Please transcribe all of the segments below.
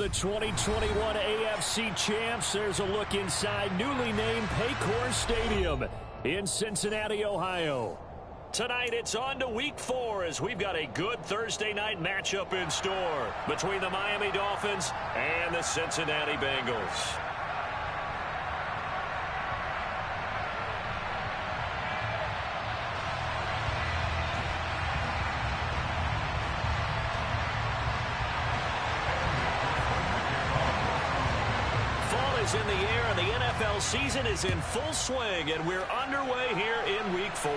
the 2021 AFC Champs. There's a look inside newly named Paycor Stadium in Cincinnati, Ohio. Tonight, it's on to Week 4 as we've got a good Thursday night matchup in store between the Miami Dolphins and the Cincinnati Bengals. In the air, and the NFL season is in full swing, and we're underway here in Week 4.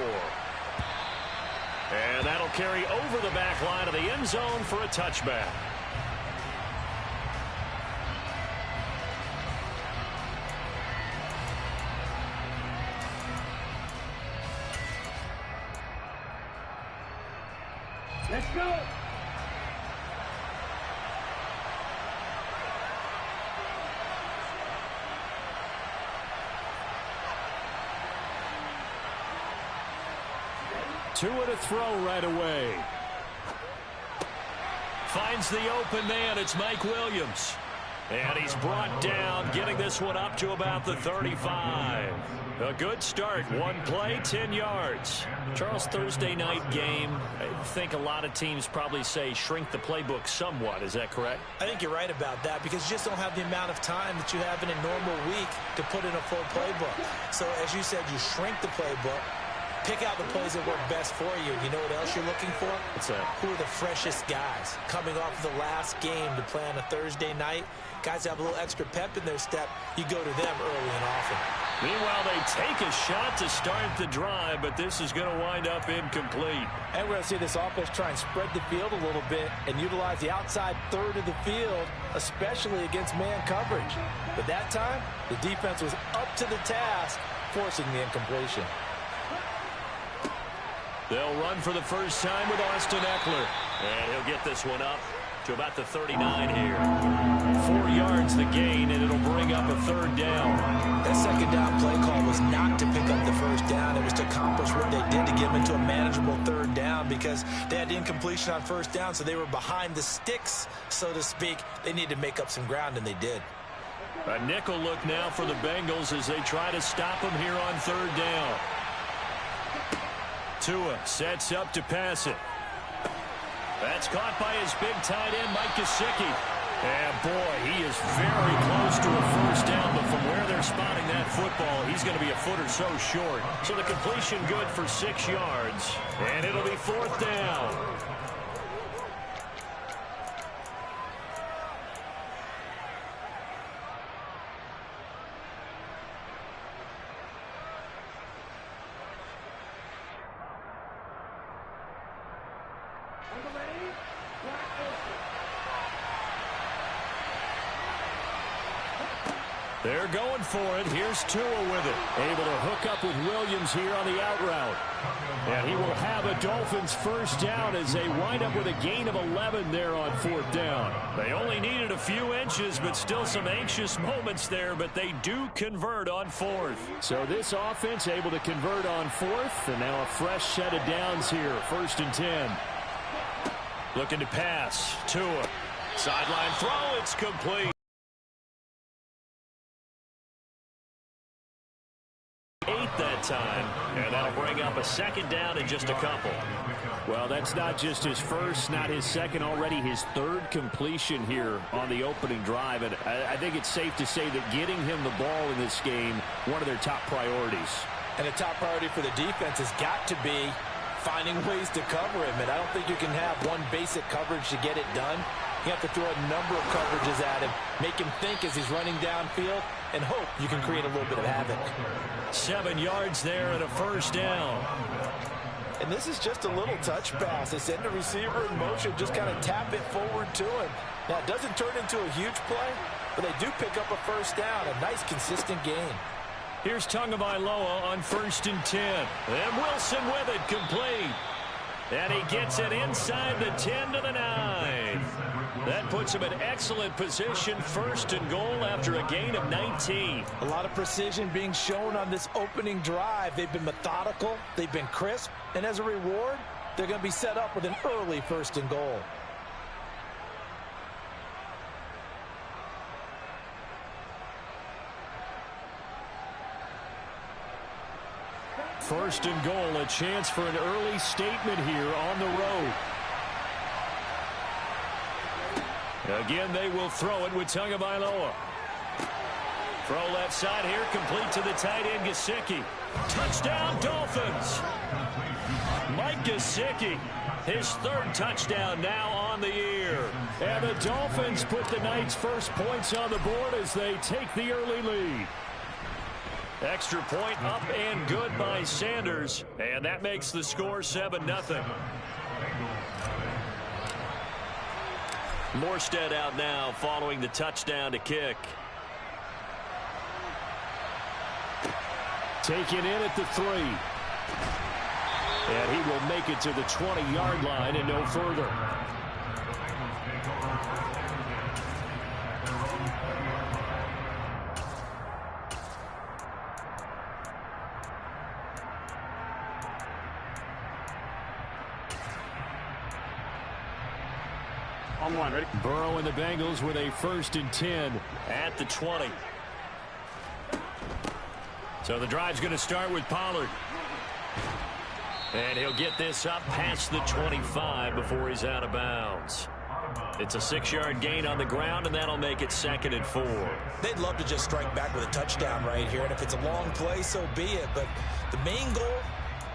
And that'll carry over the back line of the end zone for a touchback. Let's go. Tua to throw right away. Finds the open man. It's Mike Williams. And he's brought down, getting this one up to about the 35. A good start. One play, 10 yards. Charles, Thursday night game. I think a lot of teams probably say shrink the playbook somewhat. Is that correct? I think you're right about that because you just don't have the amount of time that you have in a normal week to put in a full playbook. So, as you said, you shrink the playbook. Pick out the plays that work best for you. You know what else you're looking for? What's that? Who are the freshest guys coming off of the last game to play on a Thursday night? Guys have a little extra pep in their step. You go to them early and often. Meanwhile, they take a shot to start the drive, but this is going to wind up incomplete. And we're going to see this offense try and spread the field a little bit and utilize the outside third of the field, especially against man coverage. But that time, the defense was up to the task, forcing the incompletion. They'll run for the first time with Austin Eckler. And he'll get this one up to about the 39 here. 4 yards the gain, and it'll bring up a third down. That second down play call was not to pick up the first down. It was to accomplish what they did to get them into a manageable third down because they had incompletion on first down, so they were behind the sticks, so to speak. They needed to make up some ground, and they did. A nickel look now for the Bengals as they try to stop them here on third down. Tua sets up to pass it. That's caught by his big tight end, Mike Gesicki. And, boy, he is very close to a first down, but from where they're spotting that football, he's going to be a foot or so short. So the completion good for 6 yards, and it'll be fourth down. They're going for it. Here's Tua with it. Able to hook up with Williams here on the out route. And he will have a Dolphins first down as they wind up with a gain of 11 there on fourth down. They only needed a few inches, but still some anxious moments there, but they do convert on fourth. So this offense able to convert on fourth, and now a fresh set of downs here. First and 10. Looking to pass. Tua. Sideline throw. It's complete. 8 that time, and that'll bring up a second down in just a couple. Well, that's not just his first, not his second, already his third completion here on the opening drive. And I think it's safe to say that getting him the ball in this game, one of their top priorities. And the top priority for the defense has got to be finding ways to cover him. And I don't think you can have one basic coverage to get it done. You have to throw a number of coverages at him, make him think as he's running downfield, and hope you can create a little bit of havoc. 7 yards there and a first down. And this is just a little touch pass. They send the receiver in motion, just kind of tap it forward to him. Now, it doesn't turn into a huge play, but they do pick up a first down, a nice, consistent gain. Here's Tagovailoa on first and 10. And Wilson with it, complete. And he gets it inside the 10 to the 9. That puts him in excellent position, first and goal after a gain of 19. A lot of precision being shown on this opening drive. They've been methodical, they've been crisp, and as a reward, they're going to be set up with an early first and goal. First and goal, a chance for an early statement here on the road. Again, they will throw it with Tagovailoa. Throw left side here, complete to the tight end, Gesicki. Touchdown, Dolphins! Mike Gesicki, his third touchdown now on the year. And the Dolphins put the night's first points on the board as they take the early lead. Extra point up and good by Sanders, and that makes the score 7-0. Morstead out now following the touchdown to kick. Taken in at the 3. And he will make it to the 20-yard line and no further. On one, ready? Burrow and the Bengals with a 1st and 10 at the 20. So the drive's going to start with Pollard. And he'll get this up past the 25 before he's out of bounds. It's a 6-yard gain on the ground, and that'll make it 2nd and 4. They'd love to just strike back with a touchdown right here, and if it's a long play, so be it. But the main goal,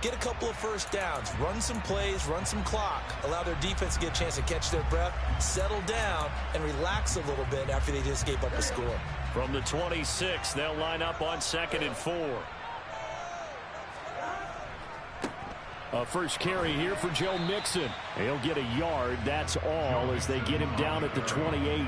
get a couple of first downs, run some plays, run some clock, allow their defense to get a chance to catch their breath, settle down, and relax a little bit after they just gave up a score. From the 26, they'll line up on 2nd and 4. A first carry here for Joe Mixon. He'll get a yard, that's all, as they get him down at the 28.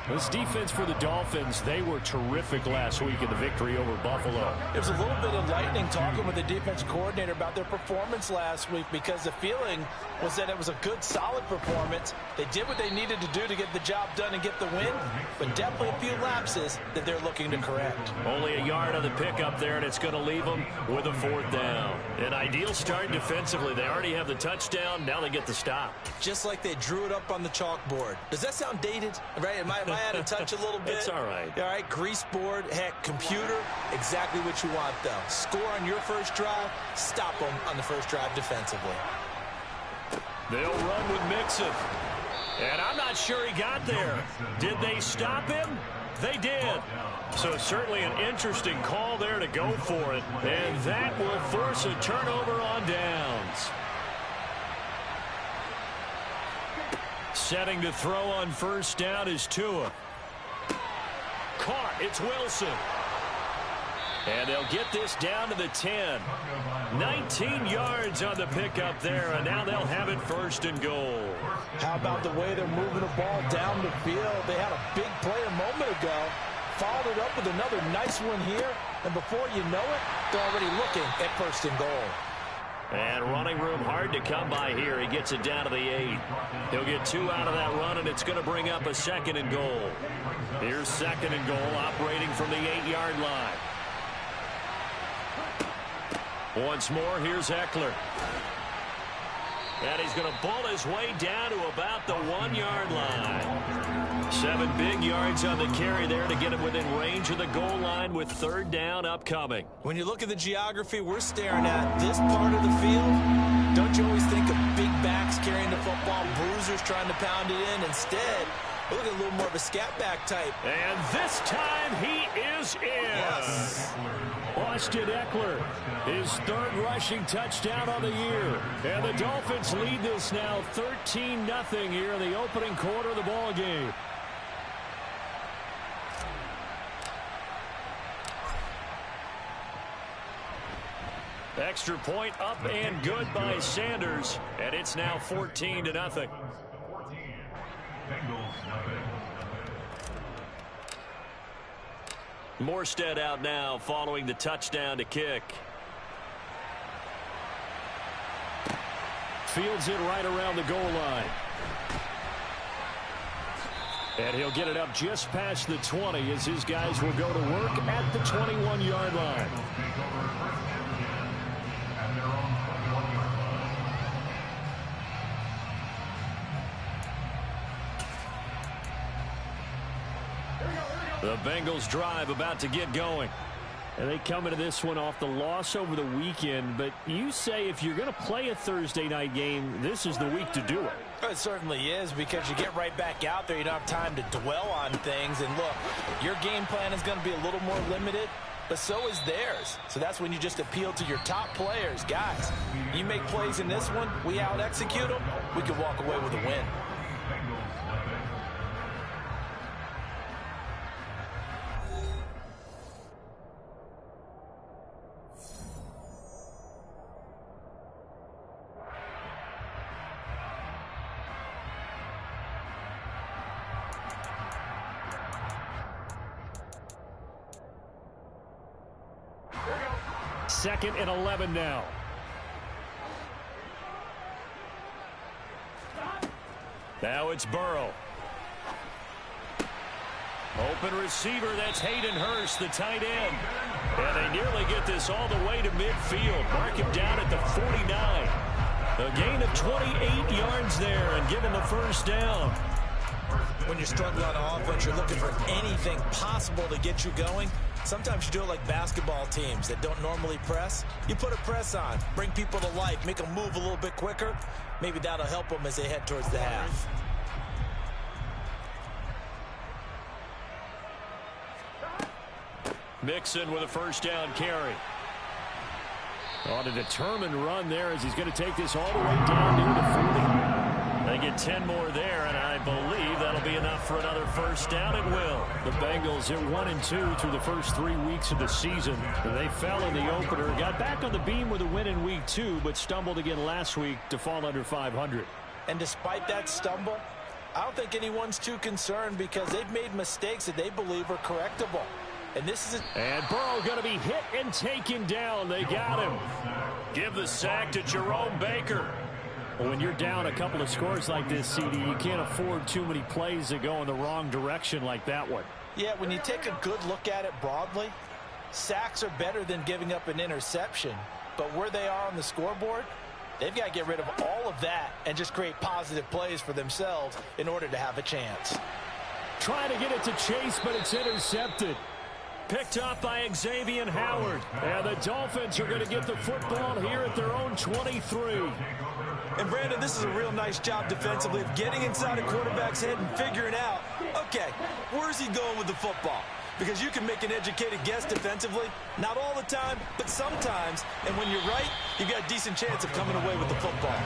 This defense for the Dolphins, they were terrific last week in the victory over Buffalo. There's a little bit of lightning talking with the defense coordinator about their performance last week, because the feeling was that it was a good, solid performance. They did what they needed to do to get the job done and get the win, but definitely a few lapses that they're looking to correct. Only a yard on the pickup there, and it's going to leave them with a 4th down. An ideal start defensively. They already have the touchdown. Now they get the stop. Just like they drew it up on the chalkboard. Does that sound dated? Right? Am I out of touch a little bit? It's all right. All right, grease board, heck, computer, exactly what you want, though. Score on your first drive, stop them on the first drive defensively. They'll run with Mixon. And I'm not sure he got there. Did they stop him? They did. So certainly an interesting call there to go for it. And that will force a turnover on downs. Setting to throw on first down is Tua. Caught. It's Wilson. And they'll get this down to the 10. 19 yards on the pickup there, and now they'll have it 1st and goal. How about the way they're moving the ball down the field? They had a big play a moment ago, followed it up with another nice one here, and before you know it, they're already looking at 1st and goal. And running room hard to come by here. He gets it down to the 8. He'll get 2 out of that run, and it's going to bring up a 2nd and goal. Here's 2nd and goal, operating from the 8-yard line. Once more, here's Eckler. And he's going to bull his way down to about the 1-yard line. 7 big yards on the carry there to get him within range of the goal line with 3rd down upcoming. When you look at the geography we're staring at, this part of the field, don't you always think of big backs carrying the football, bruisers trying to pound it in? Instead, look at a little more of a scat back type. And this time he is in. Yes. Austin Eckler, his 3rd rushing touchdown on the year. And the Dolphins lead this now 13-0 here in the opening quarter of the ball game. Extra point up and good by Sanders. And it's now 14-0. Morstead out now following the touchdown to kick. Fields it right around the goal line. And he'll get it up just past the 20 as his guys will go to work at the 21-yard line. The Bengals drive about to get going. And they come into this one off the loss over the weekend, but you say if you're going to play a Thursday night game, this is the week to do it. It certainly is, because you get right back out there. You don't have time to dwell on things. And look, your game plan is going to be a little more limited, but so is theirs. So that's when you just appeal to your top players. Guys, you make plays in this one, we out-execute them, we can walk away with a win. Second and 11 now. Now it's Burrow. Open receiver, that's Hayden Hurst, the tight end. And they nearly get this all the way to midfield. Mark him down at the 49. A gain of 28 yards there and give him the first down. When you're struggling on offense, you're looking for anything possible to get you going. Sometimes you do it like basketball teams that don't normally press. You put a press on, bring people to life, make them move a little bit quicker. Maybe that'll help them as they head towards the half. Mixon with a first down carry. On a determined run there as he's going to take this all the way down near the 40. They get 10 more there, and I believe that'll be enough for another first down. It will. The Bengals are 1-2 through the first 3 weeks of the season. They fell in the opener, got back on the beam with a win in week 2, but stumbled again last week to fall under 500. And despite that stumble, I don't think anyone's too concerned because they've made mistakes that they believe are correctable. And this is And Burrow going to be hit and taken down. They got him. Give the sack to Jerome Baker. Well, when you're down a couple of scores like this, CD, you can't afford too many plays that go in the wrong direction like that one. Yeah, when you take a good look at it broadly, sacks are better than giving up an interception. But where they are on the scoreboard, they've got to get rid of all of that and just create positive plays for themselves in order to have a chance. Trying to get it to Chase, but it's intercepted. Picked up by Xavier Howard. And the Dolphins are going to get the football here at their own 23. And, Brandon, this is a real nice job defensively of getting inside a quarterback's head and figuring out, okay, where's he going with the football? Because you can make an educated guess defensively, not all the time, but sometimes. And when you're right, you've got a decent chance of coming away with the football.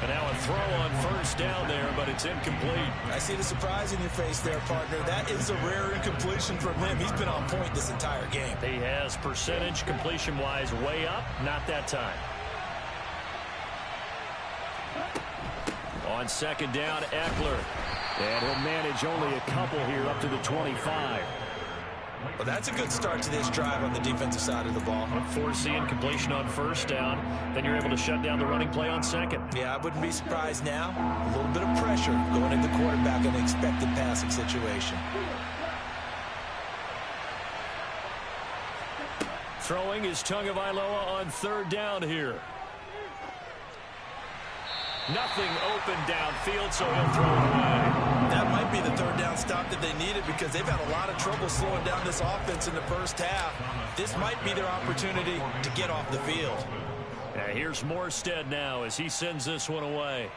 And now a throw on first down there, but it's incomplete. I see the surprise in your face there, partner. That is a rare incompletion from him. He's been on point this entire game. He has percentage completion-wise way up, not that time. On second down, Eckler. And he'll manage only a couple here up to the 25. Well, that's a good start to this drive on the defensive side of the ball. Forcing incompletion on first down. Then you're able to shut down the running play on second. Yeah, I wouldn't be surprised now. A little bit of pressure going at the quarterback in an expected passing situation. Throwing is Tagovailoa on third down here. Nothing open downfield, so he'll throw it away. That might be the third down stop that they needed because they've had a lot of trouble slowing down this offense in the first half. This might be their opportunity to get off the field. Yeah, here's Morstead now as he sends this one away.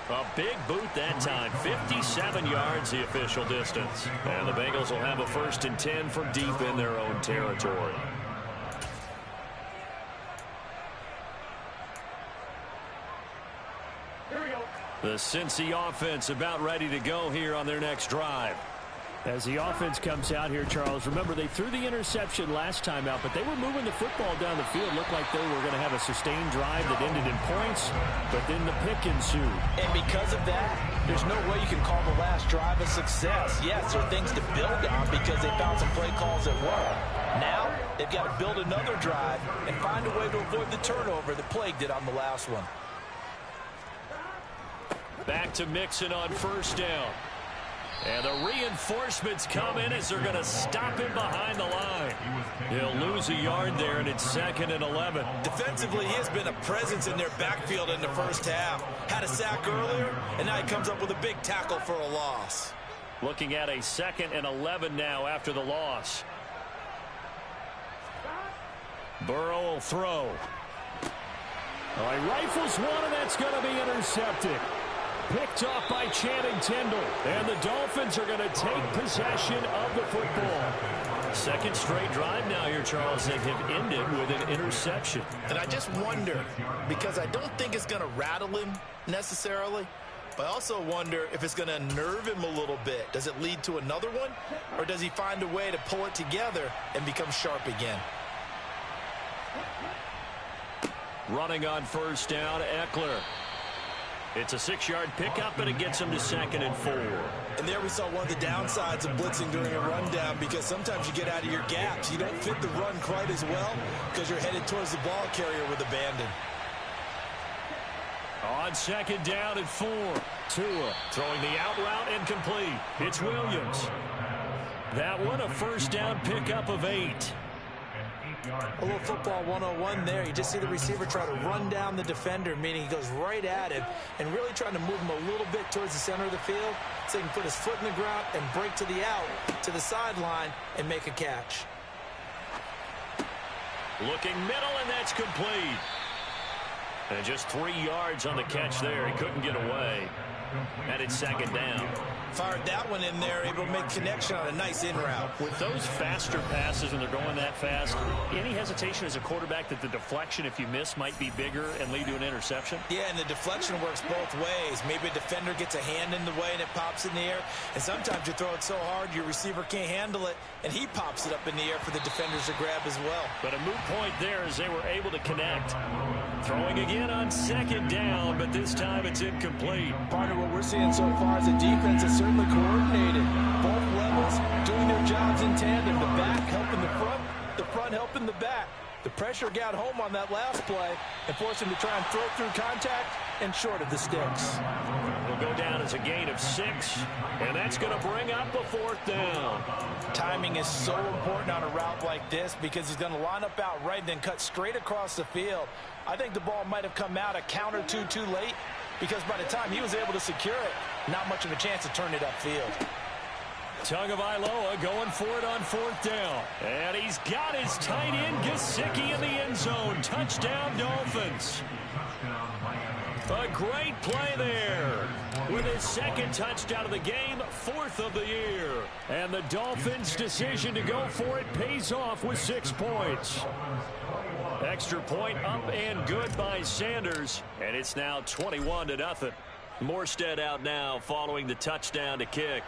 A big boot that time. 57 yards the official distance. And the Bengals will have a 1st and 10 from deep in their own territory. The Cincy offense about ready to go here on their next drive. As the offense comes out here, Charles, remember they threw the interception last time out, but they were moving the football down the field. Looked like they were going to have a sustained drive that ended in points, but then the pick ensued. And because of that, there's no way you can call the last drive a success. Yes, there are things to build on because they found some play calls that work. Now, they've got to build another drive and find a way to avoid the turnover that plagued it on the last one. Back to Mixon on first down. And the reinforcements come in as they're going to stop him behind the line. He'll lose a yard there, and it's 2nd and 11. Defensively, he has been a presence in their backfield in the first half. Had a sack earlier, and now he comes up with a big tackle for a loss. Looking at a 2nd and 11 now after the loss. Burrow will throw. All right, rifles one, and that's going to be intercepted. Picked off by Channing Tindall. And the Dolphins are going to take possession of the football. Second straight drive now here, Charles. They have ended with an interception. And I just wonder, because I don't think it's going to rattle him necessarily, but I also wonder if it's going to unnerve him a little bit. Does it lead to another one? Or does he find a way to pull it together and become sharp again? Running on first down, Eckler. It's a 6-yard pickup, and it gets him to 2nd and 4. And there we saw one of the downsides of blitzing during a rundown, because sometimes you get out of your gaps. You don't fit the run quite as well because you're headed towards the ball carrier with abandon. On 2nd down and 4. Tua throwing the out route incomplete. It's Williams. That one a first down pickup of 8. A little football 101 there. You just see the receiver try to run down the defender, meaning he goes right at him and really trying to move him a little bit towards the center of the field so he can put his foot in the ground and break to the out, to the sideline, and make a catch. Looking middle, and that's complete. And just 3 yards on the catch there. He couldn't get away. And it's 2nd down. Fired that one in there, able to make connection on a nice in route. With those faster passes, and they're going that fast, any hesitation as a quarterback that the deflection, if you miss, might be bigger and lead to an interception? Yeah, and the deflection works both ways. Maybe a defender gets a hand in the way and it pops in the air. And sometimes you throw it so hard your receiver can't handle it, and he pops it up in the air for the defenders to grab as well. But a moot point there as they were able to connect. Throwing again on 2nd down, but this time it's incomplete. Partner, what we're seeing so far is the defense is certainly coordinated. Both levels doing their jobs in tandem. The back helping the front helping the back. The pressure got home on that last play and forced him to try and throw through contact and short of the sticks. Will go down as a gain of 6, and that's going to bring up a 4th down. Timing is so important on a route like this because he's going to line up out right and then cut straight across the field. I think the ball might have come out a count or two too late because by the time he was able to secure it, not much of a chance to turn it upfield. Tagovailoa going for it on 4th down. And he's got his tight end, Gesicki, in the end zone. Touchdown, Dolphins. A great play there. With his 2nd touchdown of the game, 4th of the year. And the Dolphins' decision to go for it pays off with 6 points. Extra point up and good by Sanders. And it's now 21-0. Morstead out now following the touchdown to kick.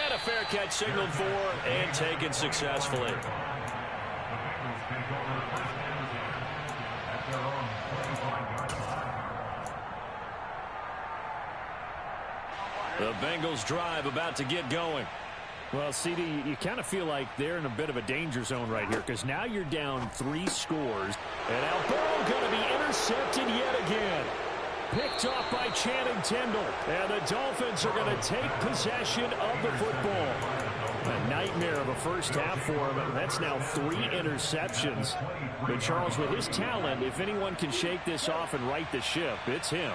And a fair catch signaled for and taken successfully. The Bengals drive about to get going. Well, CD, you kind of feel like they're in a bit of a danger zone right here because now you're down 3 scores. And now Burrow going to be intercepted yet again. Picked off by Channing Tindall. And the Dolphins are going to take possession of the football. A nightmare of a first half for him, and that's now 3 interceptions. But Charles, with his talent, if anyone can shake this off and right the ship, it's him.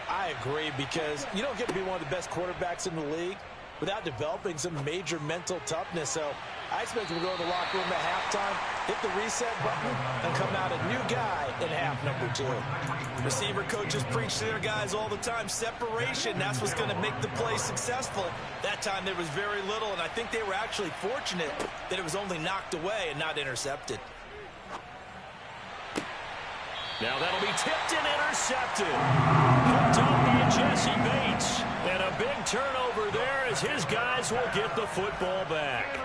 I agree, because you don't get to be one of the best quarterbacks in the league without developing some major mental toughness. So I expect him to go to the locker room at halftime, hit the reset button, and come out a new guy in half number 2. Receiver coaches preach to their guys all the time. Separation, that's what's going to make the play successful. That time there was very little, and I think they were actually fortunate that it was only knocked away and not intercepted. Now that'll be tipped and intercepted. Picked up by Jesse Bates. And a big turnover there as his guys will get the football back.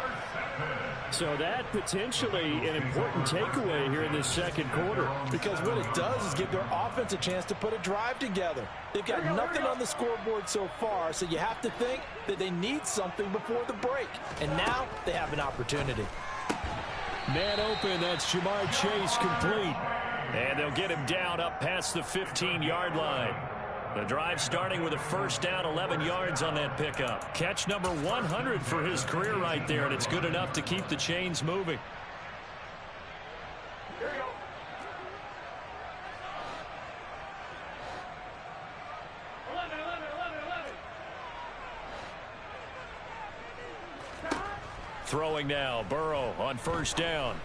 So that potentially an important takeaway here in this second quarter. Because what it does is give their offense a chance to put a drive together. They've got nothing on the scoreboard so far, so you have to think that they need something before the break. And now they have an opportunity. Man open, that's Jamar Chase complete. And they'll get him down up past the 15-yard line. The drive starting with a first down, 11 yards on that pickup. Catch number 100 for his career right there, and it's good enough to keep the chains moving. Throwing now, Burrow on first down.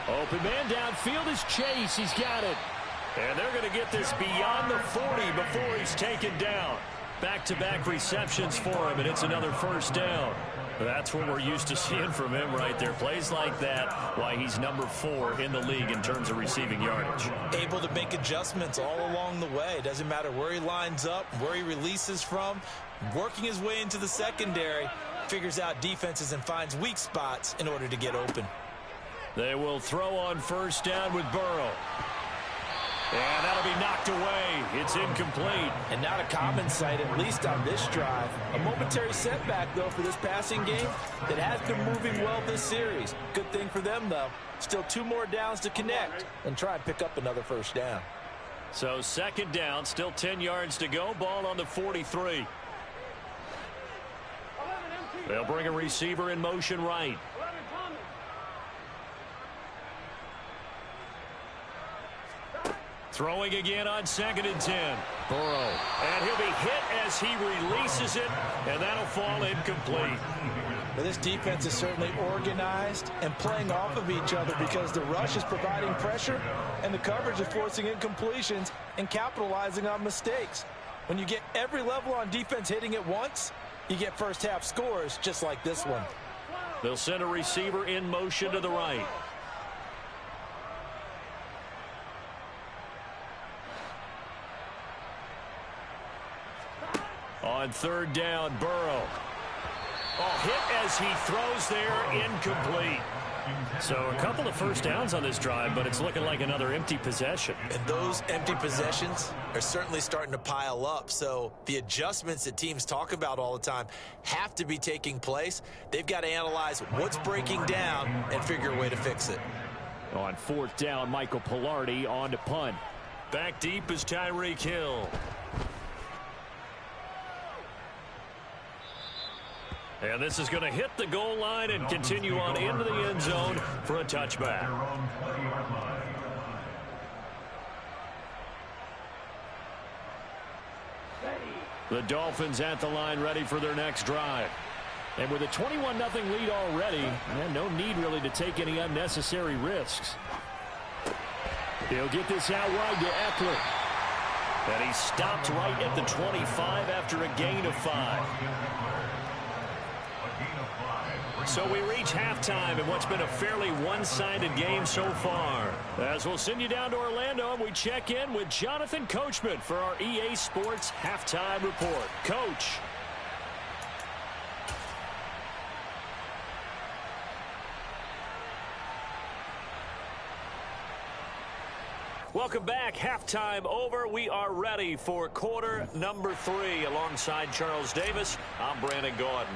Open man downfield is Chase. He's got it. And they're going to get this beyond the 40 before he's taken down. Back-to-back receptions for him, and it's another first down. That's what we're used to seeing from him right there. Plays like that, why he's number 4 in the league in terms of receiving yardage. Able to make adjustments all along the way. Doesn't matter where he lines up, where he releases from. Working his way into the secondary, figures out defenses and finds weak spots in order to get open. They will throw on first down with Burrow. And that'll be knocked away. It's incomplete. And not a common sight, at least on this drive. A momentary setback, though, for this passing game that has been moving well this series. Good thing for them, though. Still 2 more downs to connect and try and pick up another first down. So second down, still 10 yards to go. Ball on the 43. They'll bring a receiver in motion right. Throwing again on 2nd and 10. Burrow. And he'll be hit as he releases it, and that'll fall incomplete. Well, this defense is certainly organized and playing off of each other because the rush is providing pressure and the coverage is forcing incompletions and capitalizing on mistakes. When you get every level on defense hitting at once, you get first half scores just like this one. They'll send a receiver in motion to the right. On third down, Burrow. Oh, hit as he throws there, incomplete. So a couple of first downs on this drive, but it's looking like another empty possession. And those empty possessions are certainly starting to pile up. So the adjustments that teams talk about all the time have to be taking place. They've got to analyze what's breaking down and figure a way to fix it. On fourth down, Michael Pilardi on to punt. Back deep is Tyreek Hill. And this is going to hit the goal line and continue on into the end zone for a touchback. The Dolphins at the line ready for their next drive. And with a 21-0 lead already, no need really to take any unnecessary risks. He'll get this out wide to Eckler. And he stopped right at the 25 after a gain of 5. So we reach halftime in what's been a fairly one-sided game so far. As we'll send you down to Orlando, and we check in with Jonathan Coachman for our EA Sports Halftime Report. Coach. Welcome back. Halftime over. We are ready for quarter number 3. Alongside Charles Davis, I'm Brandon Gordon.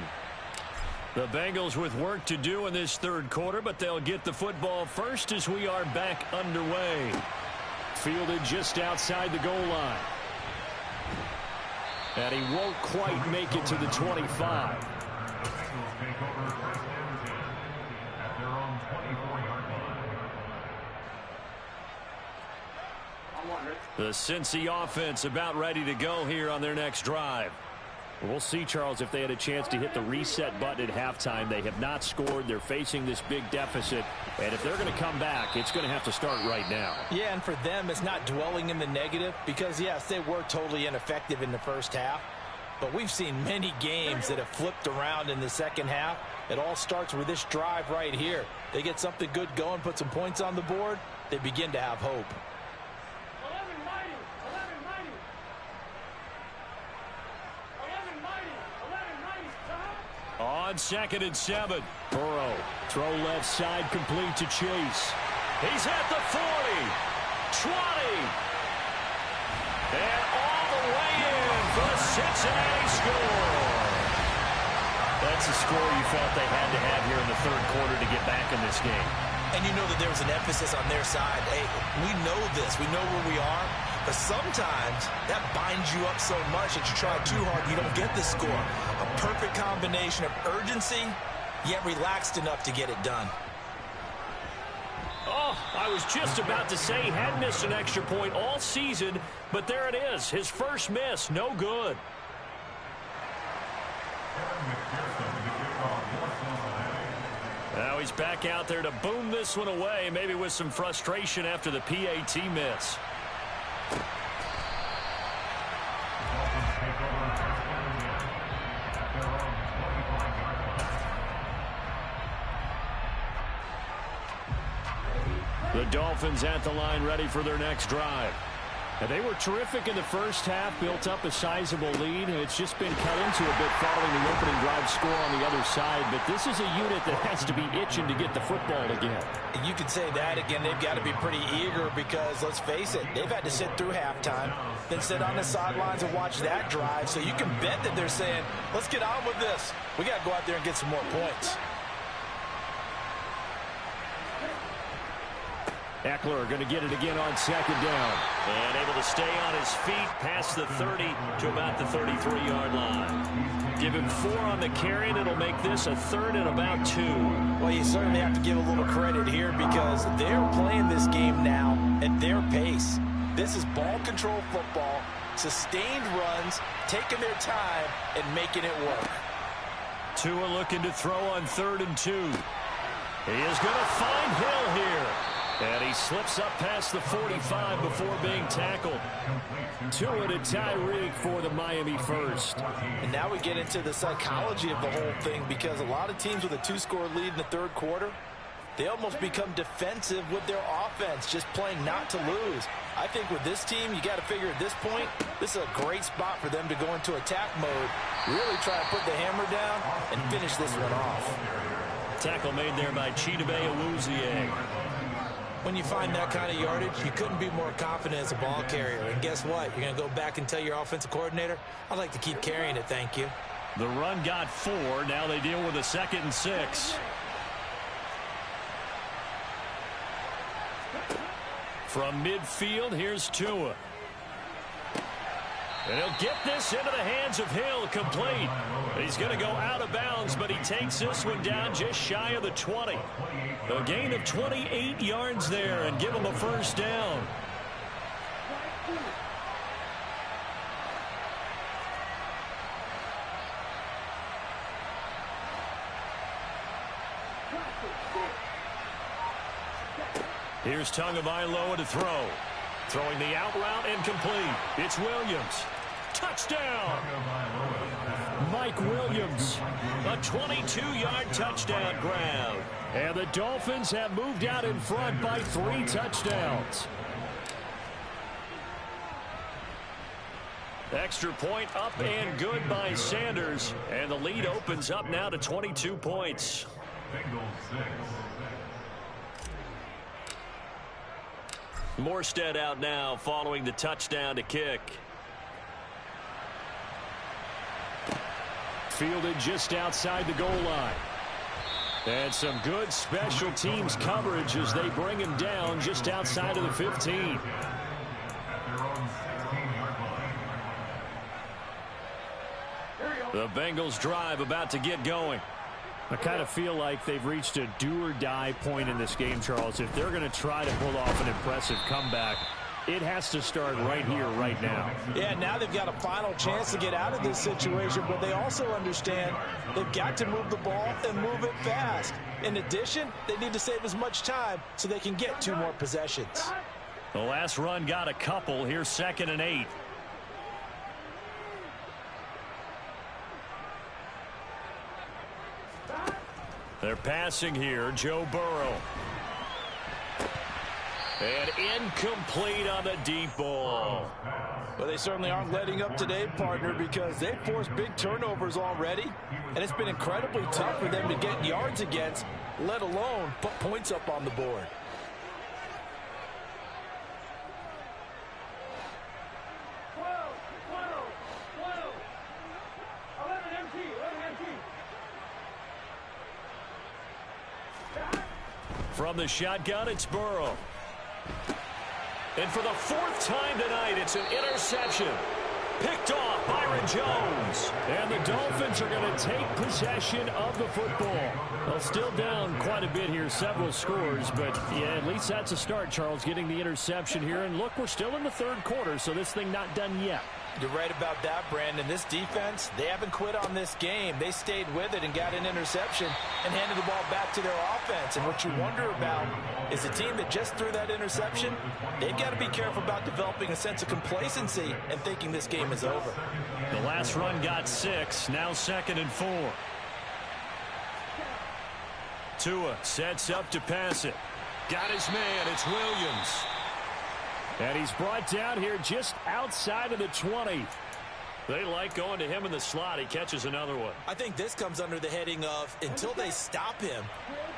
The Bengals with work to do in this third quarter, but they'll get the football first as we are back underway. Fielded just outside the goal line. And he won't quite make it to the 25. The Cincy offense about ready to go here on their next drive. We'll see, Charles, if they had a chance to hit the reset button at halftime. They have not scored. They're facing this big deficit. And if they're going to come back, it's going to have to start right now. Yeah, and for them, it's not dwelling in the negative because, yes, they were totally ineffective in the first half. But we've seen many games that have flipped around in the second half. It all starts with this drive right here. They get something good going, put some points on the board, they begin to have hope. On 2nd and 7, Burrow. Throw left side complete to Chase. He's at the 40, 20. And all the way in for the Cincinnati score. That's a score you felt they had to have here in the third quarter to get back in this game. And you know that there was an emphasis on their side. Hey, we know this. We know where we are. But sometimes that binds you up so much that you try too hard, you don't get the score. A perfect combination of urgency, yet relaxed enough to get it done. Oh, I was just about to say he had missed an extra point all season, but there it is. His first miss, no good. Now he's back out there to boom this one away, maybe with some frustration after the PAT miss. The Dolphins at the line ready for their next drive. And they were terrific in the first half, built up a sizable lead. It's just been cut into a bit following the opening drive score on the other side. But this is a unit that has to be itching to get the football again. You could say that again. They've got to be pretty eager because, let's face it, they've had to sit through halftime, then sit on the sidelines and watch that drive. So you can bet that they're saying, let's get on with this. We got to go out there and get some more points. Eckler going to get it again on second down. And able to stay on his feet past the 30 to about the 33-yard line. Give him 4 on the carry, and it'll make this a third and about 2. Well, you certainly have to give a little credit here because they're playing this game now at their pace. This is ball control football, sustained runs, taking their time, and making it work. Tua looking to throw on 3rd and 2. He is going to find Hill here. And he slips up past the 45 before being tackled. Tua to Tyreek for the Miami first. And now we get into the psychology of the whole thing because a lot of teams with a 2-score lead in the third quarter, they almost become defensive with their offense, just playing not to lose. I think with this team, you got to figure at this point, this is a great spot for them to go into attack mode, really try to put the hammer down and finish this one off. Tackle made there by Chidobe Awuzie. When you find that kind of yardage, you couldn't be more confident as a ball carrier. And guess what? You're going to go back and tell your offensive coordinator, I'd like to keep carrying it, thank you. The run got 4. Now they deal with a 2nd and 6. From midfield, here's Tua. And he'll get this into the hands of Hill, complete. He's going to go out of bounds, but he takes this one down just shy of the 20. A gain of 28 yards there and give him a first down. Here's Tagovailoa to throw. Throwing the out route and complete. It's Williams. Touchdown! Mike Williams. A 22-yard touchdown grab. And the Dolphins have moved out in front by 3 touchdowns. Extra point up and good by Sanders. And the lead opens up now to 22 points. Morstead out now following the touchdown to kick. Fielded just outside the goal line. And some good special teams coverage as they bring him down just outside of the 15. The Bengals drive about to get going. I kind of feel like they've reached a do-or-die point in this game, Charles. If they're going to try to pull off an impressive comeback, it has to start right here, right now. Yeah, now they've got a final chance to get out of this situation, but they also understand they've got to move the ball and move it fast. In addition, they need to save as much time so they can get 2 more possessions. The last run got a couple. Here's 2nd and 8. They're passing here. Joe Burrow. And incomplete on the deep ball. Well, they certainly aren't letting up today, partner, because they've forced big turnovers already, and it's been incredibly tough for them to get yards against, let alone put points up on the board. From the shotgun, it's Burrow. And for the 4th time tonight, it's an interception. Picked off Byron Jones. And the Dolphins are going to take possession of the football. Well, still down quite a bit here, several scores. But, yeah, at least that's a start, Charles, getting the interception here. And, look, we're still in the 3rd quarter, so this thing not done yet. You're right about that, Brandon. This defense, they haven't quit on this game. They stayed with it and got an interception and handed the ball back to their offense. And what you wonder about is a team that just threw that interception, they've got to be careful about developing a sense of complacency and thinking this game is over. The last run got 6, now 2nd and 4. Tua sets up to pass it. Got his man, it's Williams. And he's brought down here just outside of the 20. They like going to him in the slot. He catches another one. I think this comes under the heading of, until they stop him,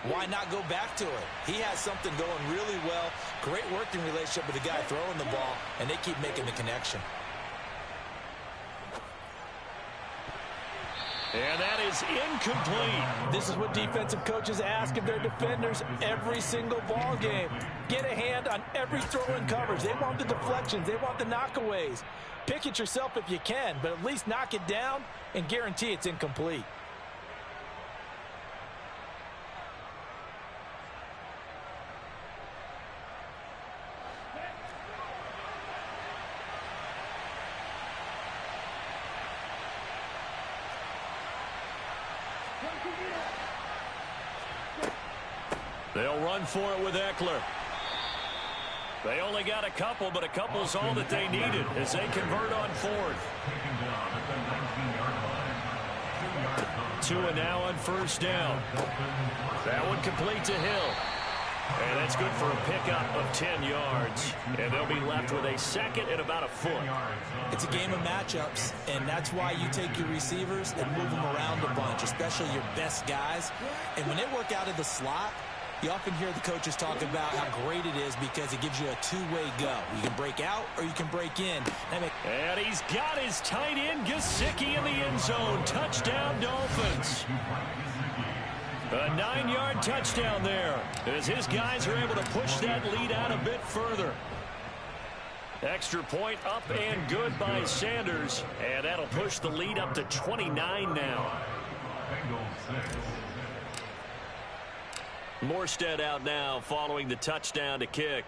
why not go back to it? He has something going really well. Great working relationship with the guy throwing the ball, and they keep making the connection. And that is incomplete. This is what defensive coaches ask of their defenders every single ball game. Get a hand on every throw in coverage. They want the deflections. They want the knockaways. Pick it yourself if you can, but at least knock it down and guarantee it's incomplete. They'll run for it with Eckler. They only got a couple, but a couple's all that they needed as they convert on 4th. Tua now on 1st down. That one complete to Hill. And that's good for a pickup of 10 yards. And they'll be left with a 2nd and about a foot. It's a game of matchups, and that's why you take your receivers and move them around a bunch, especially your best guys. And when they work out of the slot, you often hear the coaches talk about how great it is because it gives you a two-way go. You can break out or you can break in. And he's got his tight end, Gesicki, in the end zone. Touchdown, Dolphins. A 9-yard touchdown there as his guys are able to push that lead out a bit further. Extra point up and good by Sanders, and that'll push the lead up to 29 now. Morstead out now following the touchdown to kick.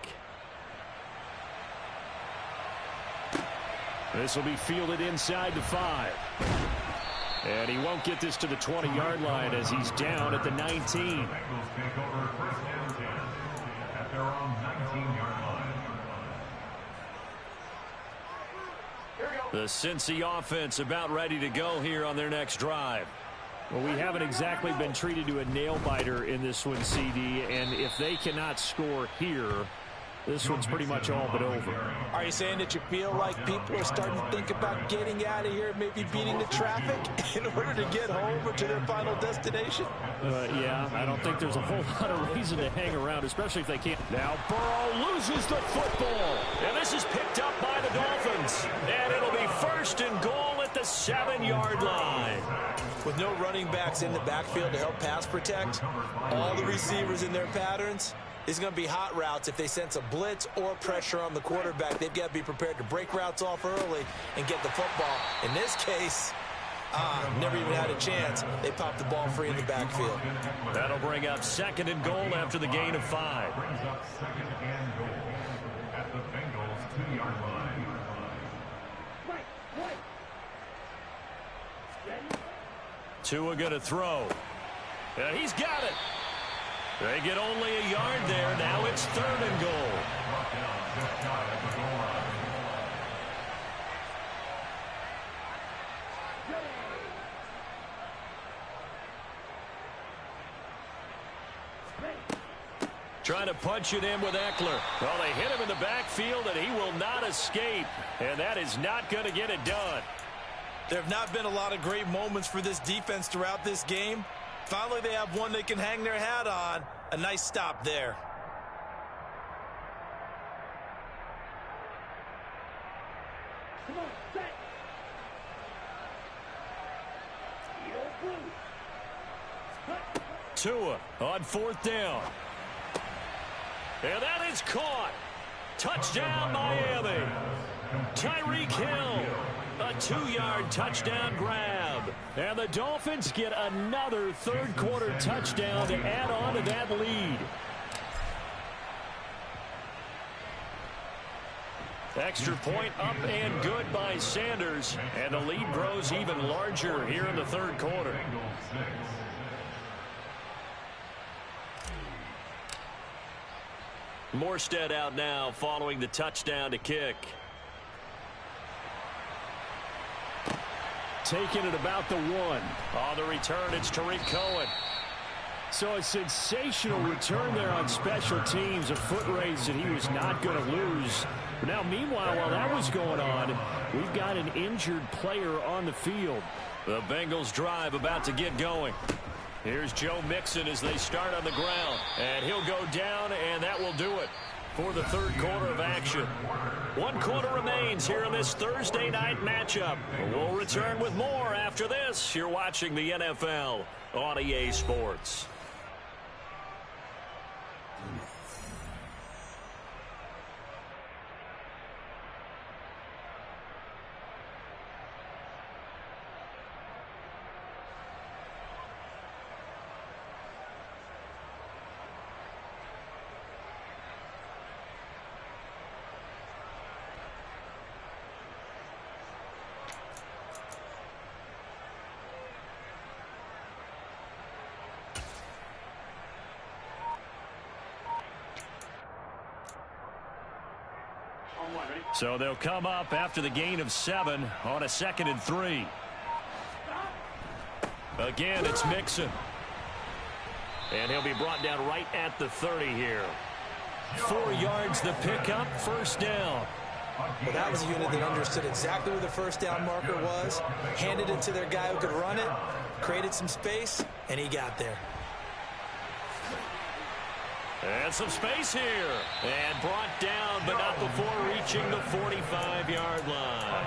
This will be fielded inside the 5. And he won't get this to the 20-yard line as he's down at the 19. The Cincy offense about ready to go here on their next drive. Well, we haven't exactly been treated to a nail-biter in this one, CD, and if they cannot score here, this one's pretty much all but over. Are you saying that you feel like people are starting to think about getting out of here, maybe beating the traffic in order to get home or to their final destination? Yeah, I don't think there's a whole lot of reason to hang around, especially if they can't. Now Burrow loses the football. And this is picked up by the Dolphins. And it'll be 1st and goal at the 7-yard line. With no running backs in the backfield to help pass protect, all the receivers in their patterns, these are going to be hot routes. If they sense a blitz or pressure on the quarterback, they've got to be prepared to break routes off early and get the football. In this case, never even had a chance. They popped the ball free in the backfield. That'll bring up 2nd and goal after the gain of 5. Tua going to throw. And he's got it. They get only a yard there. Now it's 3rd and goal. Trying to punch it in with Eckler. Well, they hit him in the backfield, and he will not escape. And that is not going to get it done. There have not been a lot of great moments for this defense throughout this game. Finally, they have one they can hang their hat on. A nice stop there. Tua on 4th down. And that is caught. Touchdown, Miami. Tyreek Hill. A 2-yard touchdown grab. And the Dolphins get another 3rd quarter touchdown to add on to that lead. Extra point up and good by Sanders. And the lead grows even larger here in the third quarter. Morstead out now following the touchdown to kick. Taking it about the 1. On the return, it's Tariq Cohen. So a sensational return there on special teams, a foot race that he was not going to lose. But now, meanwhile, while that was going on, we've got an injured player on the field. The Bengals drive about to get going. Here's Joe Mixon as they start on the ground. And he'll go down, and that will do it for the third quarter of action. 1 quarter remains here in this Thursday night matchup. We'll return with more after this. You're watching the NFL on EA Sports. So they'll come up after the gain of 7 on a 2nd and 3. Again, it's Mixon. And he'll be brought down right at the 30 here. 4 yards the pickup, first down. Well, that was a unit that understood exactly where the first down marker was, handed it to their guy who could run it, created some space, and he got there. And some space here. And brought down, but not before reaching the 45-yard line.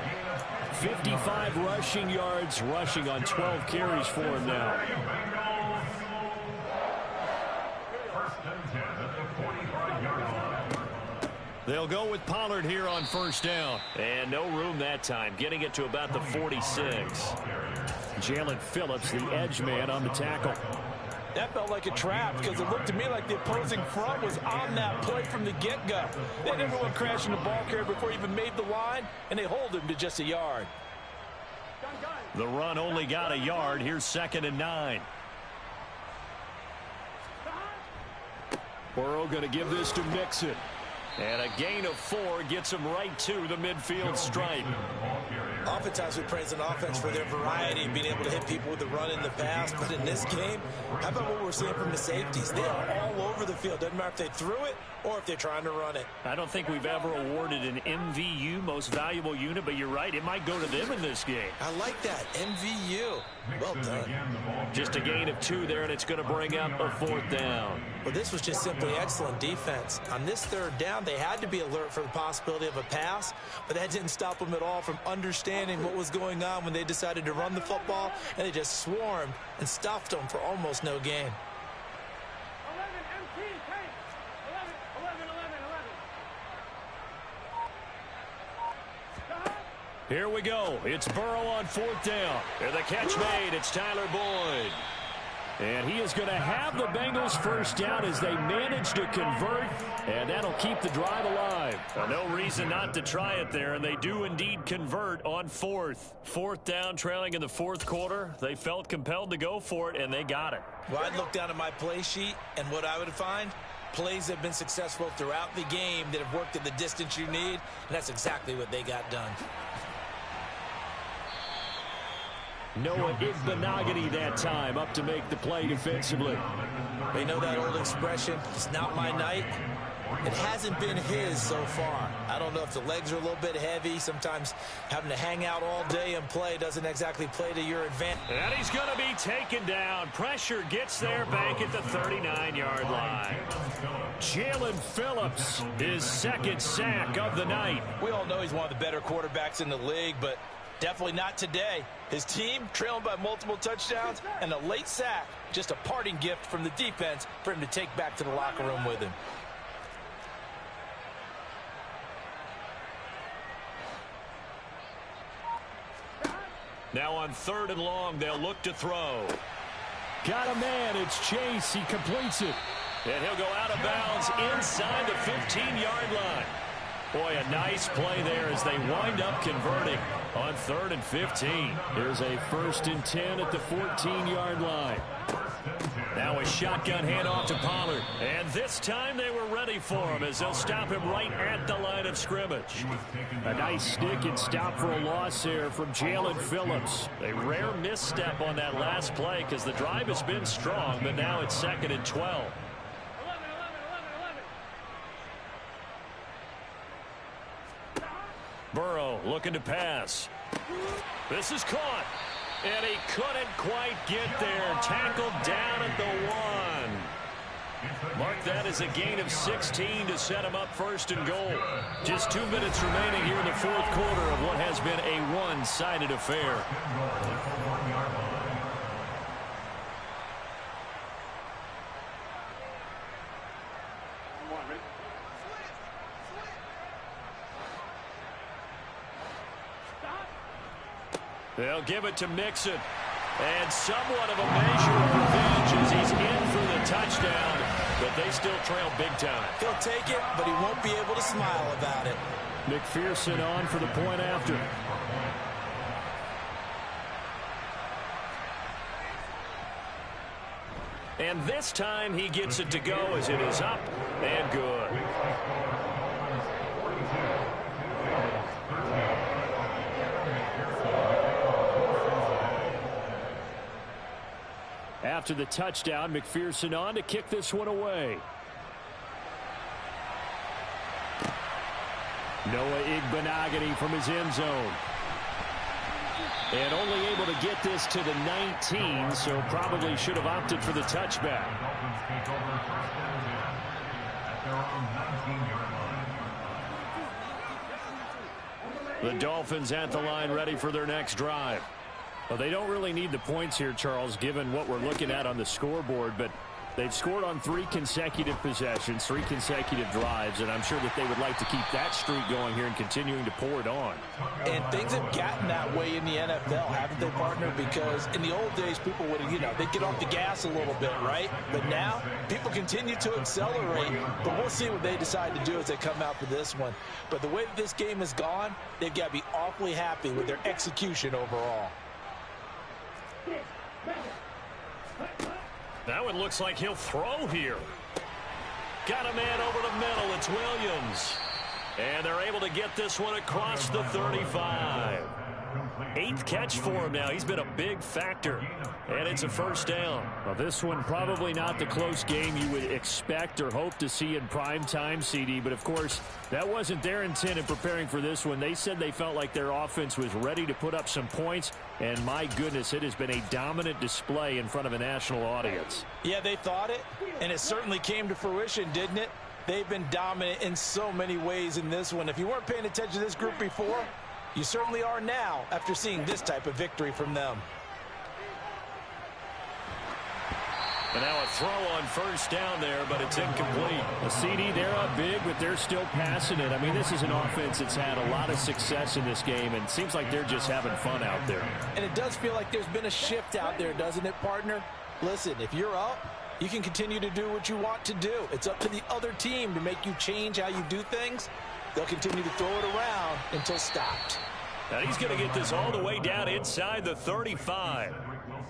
55 rushing yards, rushing on 12 carries for him now. They'll go with Pollard here on first down. And no room that time, getting it to about the 46. Jalen Phillips, the edge man on the tackle. That felt like a trap because it looked to me like the opposing front was on that play from the get-go. They had everyone crashing the ball carrier before he even made the line, and they hold him to just a yard. The run only got a yard. Here's 2nd and 9. Burrow going to give this to Mixon. And a gain of 4 gets him right to the midfield stripe. Oftentimes we praise an offense for their variety and being able to hit people with the run in the pass. But in this game, how about what we're seeing from the safeties? They are all over the field. Doesn't matter if they threw it or if they're trying to run it. I don't think we've ever awarded an MVU, most valuable unit, but you're right. It might go to them in this game. I like that. MVU. Well done. Just a gain of 2 there, and it's going to bring up a 4th down. Well, this was just simply excellent defense. On this 3rd down, they had to be alert for the possibility of a pass, but that didn't stop them at all from understanding what was going on when they decided to run the football, and they just swarmed and stuffed them for almost no gain. Here we go. It's Burrow on 4th down. And the catch made. It's Tyler Boyd. And he is going to have the Bengals first down as they manage to convert, and that'll keep the drive alive. No reason not to try it there, and they do indeed convert on 4th. 4th down, trailing in the 4th quarter. They felt compelled to go for it, and they got it. Well, I'd look down at my play sheet, and what I would find, plays have been successful throughout the game that have worked at the distance you need, and that's exactly what they got done. Noah Igbenogany that time up to make the play defensively. They know that old expression, it's not my night. It hasn't been his so far. I don't know if the legs are a little bit heavy. Sometimes having to hang out all day and play doesn't exactly play to your advantage. And he's going to be taken down. Pressure gets there back at the 39-yard line. Jalen Phillips, his 2nd sack of the night. We all know he's one of the better quarterbacks in the league, but definitely not today. His team trailing by multiple touchdowns and a late sack. Just a parting gift from the defense for him to take back to the locker room with him. Now on 3rd and long, they'll look to throw. Got a man. It's Chase. He completes it. And he'll go out of bounds inside the 15-yard line. Boy, a nice play there as they wind up converting on 3rd and 15. Here's a 1st and 10 at the 14-yard line. Now a shotgun handoff to Pollard. And this time they were ready for him as they'll stop him right at the line of scrimmage. A nice stick and stop for a loss there from Jalen Phillips. A rare misstep on that last play because the drive has been strong, but now it's 2nd and 12. Burrow looking to pass. This is caught. And he couldn't quite get there. Tackled down at the 1. Mark that as a gain of 16 to set him up 1st and goal. Just 2 minutes remaining here in the 4th quarter of what has been a one-sided affair. They'll give it to Mixon. And somewhat of a measure of revenge as he's in for the touchdown. But they still trail big time. He'll take it, but he won't be able to smile about it. McPherson on for the point after. And this time he gets it to go as it is up and good. After the touchdown, McPherson on to kick this one away. Noah Igbenogany from his end zone. And only able to get this to the 19, so probably should have opted for the touchback. The Dolphins at the line ready for their next drive. Well, they don't really need the points here, Charles, given what we're looking at on the scoreboard, but they've scored on 3 consecutive possessions, 3 consecutive drives, and I'm sure that they would like to keep that streak going here and continuing to pour it on. And things have gotten that way in the NFL, haven't they, partner? Because in the old days, people would, they'd get off the gas a little bit, right? But now, people continue to accelerate, but we'll see what they decide to do as they come out for this one. But the way that this game has gone, they've got to be awfully happy with their execution overall. That one looks like he'll throw here. Got a man over the middle. It's Williams. And they're able to get this one across the 35. 8th catch for him now. He's been a big factor. And it's a 1st down. Well, this one probably not the close game you would expect or hope to see in prime time, CD. But, of course, that wasn't their intent in preparing for this one. They said they felt like their offense was ready to put up some points. And, my goodness, it has been a dominant display in front of a national audience. Yeah, they thought it, and it certainly came to fruition, didn't it? They've been dominant in so many ways in this one. If you weren't paying attention to this group before, you certainly are now after seeing this type of victory from them. And now a throw on 1st down there, but it's incomplete. A CD, they're up big, but they're still passing it. I mean, this is an offense that's had a lot of success in this game, and it seems like they're just having fun out there. And it does feel like there's been a shift out there, doesn't it, partner? Listen, if you're up, you can continue to do what you want to do. It's up to the other team to make you change how you do things. They'll continue to throw it around until stopped. Now he's going to get this all the way down inside the 35.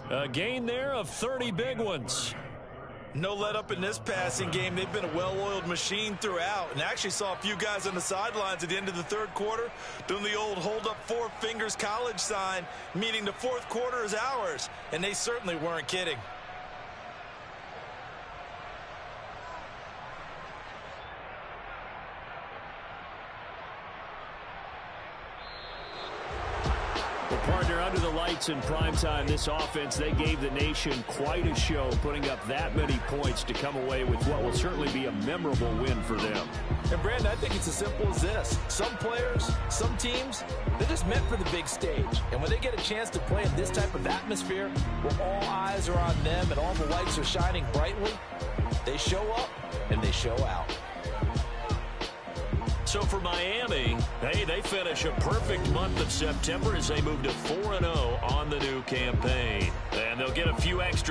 A gain there of 30 big ones. No let up in this passing game. They've been a well-oiled machine throughout. And actually saw a few guys on the sidelines at the end of the 3rd quarter doing the old hold up 4 fingers college sign, meaning the 4th quarter is ours. And they certainly weren't kidding. Partner, under the lights in primetime, this offense, they gave the nation quite a show, putting up that many points to come away with what will certainly be a memorable win for them. And, Brandon, I think it's as simple as this. Some players, some teams, they're just meant for the big stage. And when they get a chance to play in this type of atmosphere, where all eyes are on them and all the lights are shining brightly, they show up and they show out. So for Miami, hey, they finish a perfect month of September as they move to 4-0 on the new campaign. And they'll get a few extra